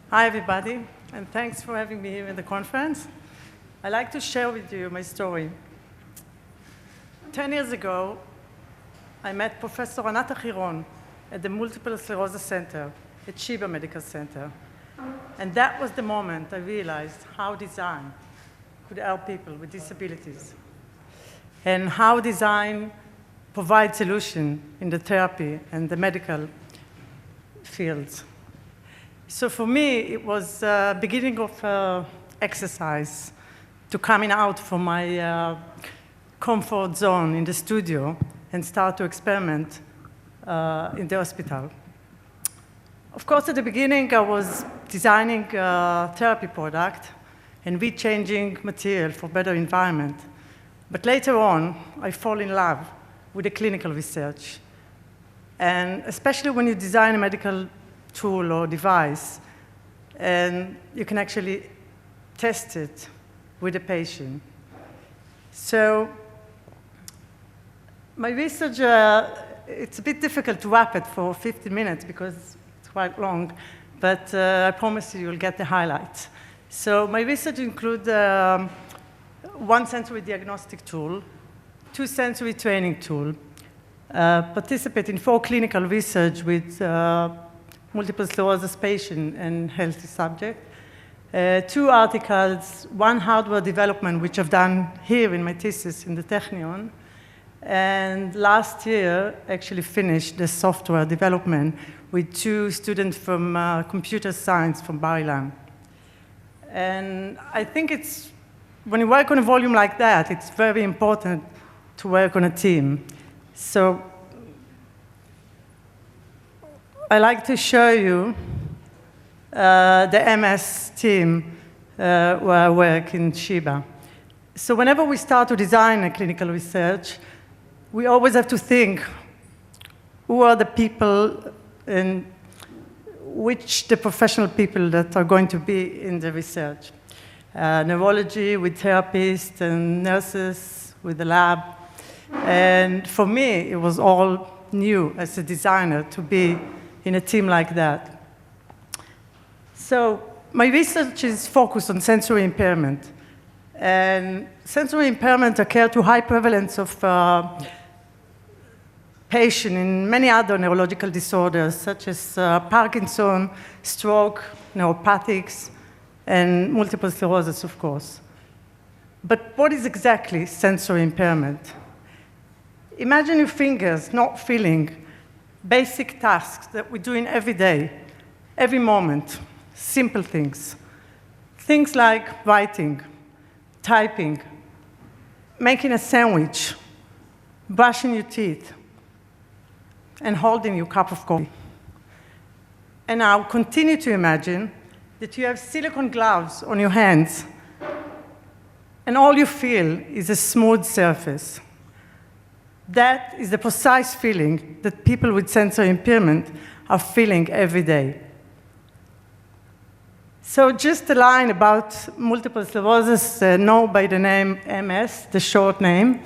Hi, everybody, and thanks for having me here in the conference. I'd like to share with you my story. 10 years ago, I met Professor Anat Achiron at the Multiple Sclerosis Center at Sheba Medical Center. And that was the moment I realized how design could help people with disabilities and how design provides solution in the therapy and the medical fields. So for me, it was the beginning of exercise to coming out from my comfort zone in the studio and start to experiment in the hospital. Of course, at the beginning, I was designing a therapy product and rechanging material for better environment. But later on, I fall in love with the clinical research. And especially when you design a medical tool or device, and you can actually test it with the patient. So my research, it's a bit difficult to wrap it for 15 minutes because it's quite long, but I promise you'll get the highlights. So my research includes one sensory-diagnostic tool, 2 sensory training tools, participate in 4 clinical research with multiple sclerosis patient and healthy subject, 2 articles, 1 hardware development, which I've done here in my thesis in the Technion, and last year actually finished the software development with 2 students from computer science from Bar-Ilan. And I think it's, when you work on a volume like that, it's very important to work on a team. So I like to show you the MS team where I work in Sheba. So whenever we start to design a clinical research, we always have to think who are the people and which the professional people that are going to be in the research. Neurology with therapists and nurses with the lab. And for me, it was all new as a designer to be in a team like that. So my research is focused on sensory impairment. And sensory impairment occur to high prevalence of patients in many other neurological disorders, such as Parkinson, stroke, neuropathics, and multiple sclerosis, of course. But what is exactly sensory impairment? Imagine your fingers not feeling basic tasks that we're doing every day, every moment, simple things. Things like writing, typing, making a sandwich, brushing your teeth, and holding your cup of coffee. And now continue to imagine that you have silicone gloves on your hands, and all you feel is a smooth surface. That is the precise feeling that people with sensory impairment are feeling every day. So just a line about multiple sclerosis, known by the name MS, the short name.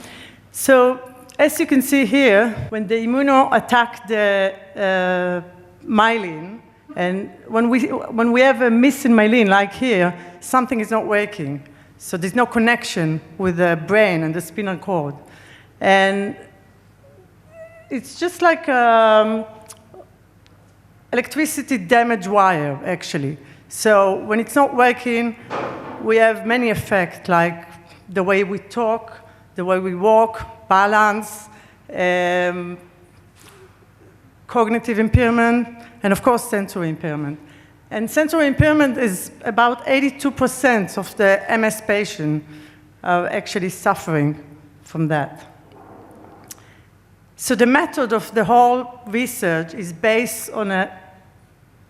So as you can see here, when the immuno attack the myelin, and when we have a missing myelin, like here, something is not working. So there's no connection with the brain and the spinal cord. And it's just like electricity damaged wire, actually. So when it's not working, we have many effects, like the way we talk, the way we walk, balance, cognitive impairment, and of course, sensory impairment. And sensory impairment is about 82% of the MS patients are actually suffering from that. So the method of the whole research is based on a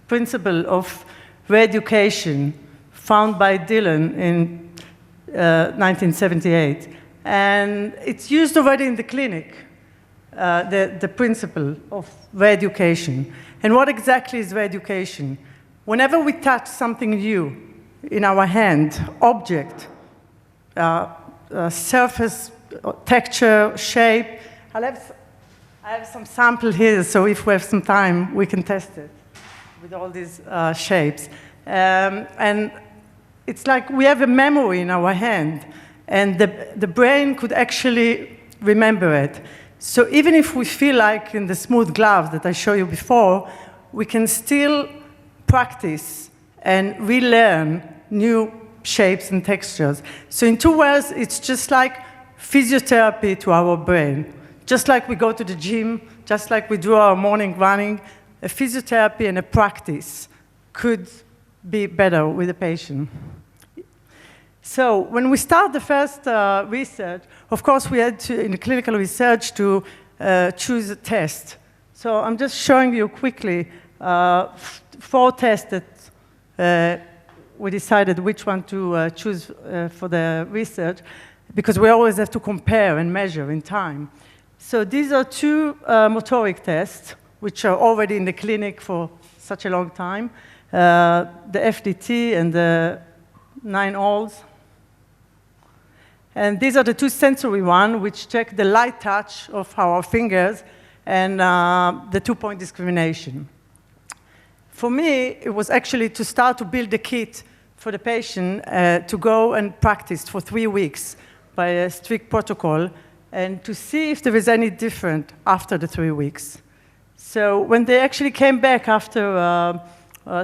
principle of re-education found by Dillon in 1978. And it's used already in the clinic, the principle of re-education. And what exactly is re-education? Whenever we touch something new in our hand, object, surface, texture, shape, I have some sample here, so if we have some time, we can test it with all these shapes. And it's like we have a memory in our hand, and the brain could actually remember it. So even if we feel like in the smooth gloves that I showed you before, we can still practice and relearn new shapes and textures. So in 2 words, it's just like physiotherapy to our brain. Just like we go to the gym, just like we do our morning running, a physiotherapy and a practice could be better with the patient. So when we start the first research, of course we had to, in the clinical research, to choose a test. So I'm just showing you quickly 4 tests that we decided which one to choose for the research, because we always have to compare and measure in time. So these are 2 motoric tests, which are already in the clinic for such a long time, the FDT and the 9-holes. And these are the 2 sensory ones, which check the light touch of our fingers and the 2-point discrimination. For me, it was actually to start to build a kit for the patient to go and practice for 3 weeks by a strict protocol, and to see if there is any different after the 3 weeks. So when they actually came back after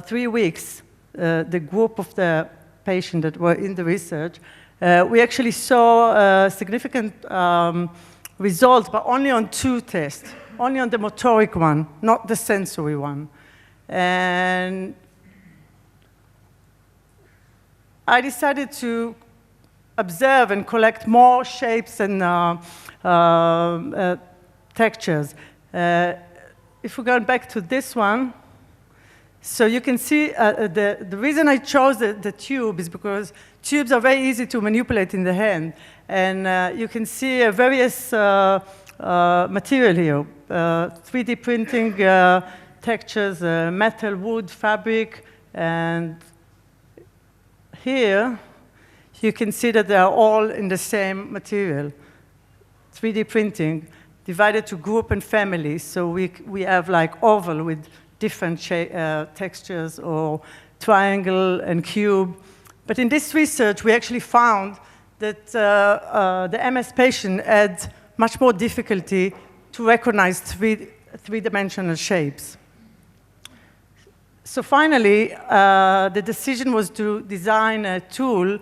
3 weeks, the group of the patients that were in the research, we actually saw significant results, but only on 2 tests, only on the motoric one, not the sensory one. And I decided to observe and collect more shapes and textures. If we're going back to this one, so you can see the reason I chose the tube is because tubes are very easy to manipulate in the hand. And you can see various material here, 3D printing textures, metal, wood, fabric, and here you can see that they are all in the same material, 3D printing, divided to group and families. So we have like oval with different textures, or triangle and cube. But in this research, we actually found that the MS patient had much more difficulty to recognize three-dimensional shapes. So finally, the decision was to design a tool,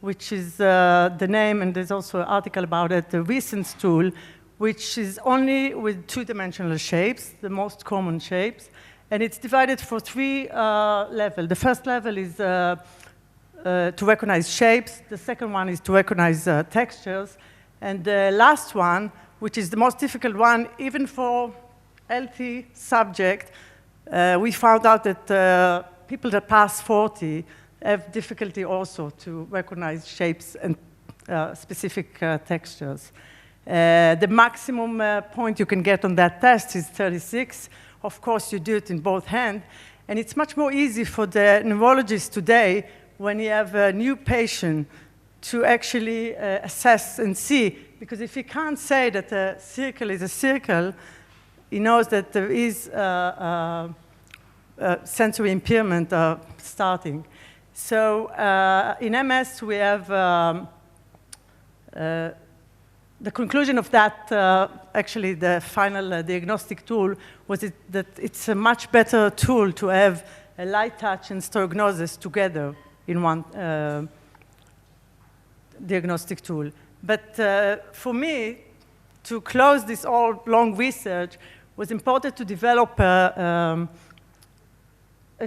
which is the name, and there's also an article about it, the Recent tool, which is only with 2-dimensional shapes, the most common shapes. And it's divided for 3 levels. The first level is to recognize shapes. The second one is to recognize textures. And the last one, which is the most difficult one, even for healthy subject, we found out that people that pass 40 have difficulty also to recognize shapes and specific textures. The maximum point you can get on that test is 36. Of course, you do it in both hands. And it's much more easy for the neurologist today, when you have a new patient, to actually assess and see. Because if he can't say that a circle is a circle, he knows that there is sensory impairment starting. So in MS, we have the conclusion of that, actually the final diagnostic tool, was that it's a much better tool to have a light touch and stereognosis together in one diagnostic tool. But for me, to close this all long research, was important to develop a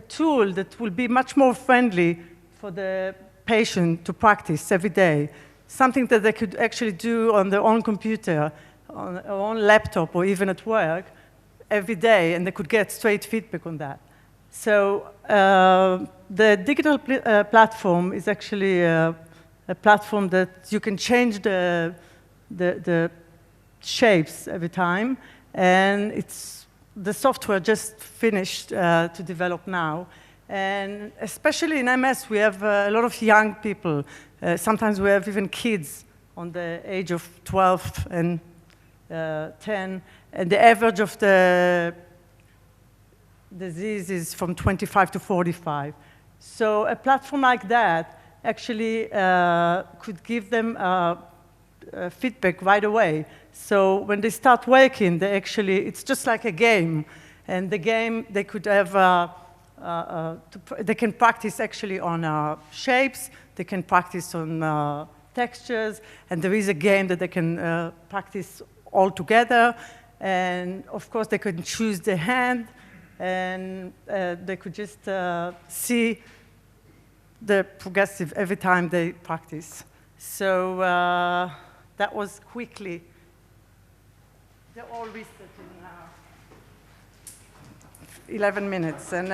tool that will be much more friendly for the patient to practice every day. Something that they could actually do on their own computer, on their own laptop, or even at work every day, and they could get straight feedback on that. So the digital platform is actually a platform that you can change the shapes every time, and it's the software just finished to develop now. And especially in MS, we have a lot of young people. Sometimes we have even kids on the age of 12 and 10, and the average of the disease is from 25 to 45. So a platform like that actually could give them feedback right away. So when they start working, it's just like a game. And the game, they could have, they can practice actually on shapes, they can practice on textures, and there is a game that they can practice all together. And of course, they could choose the hand, and they could just see the progressive every time they practice. So that was quickly. They're all research in 11 minutes. And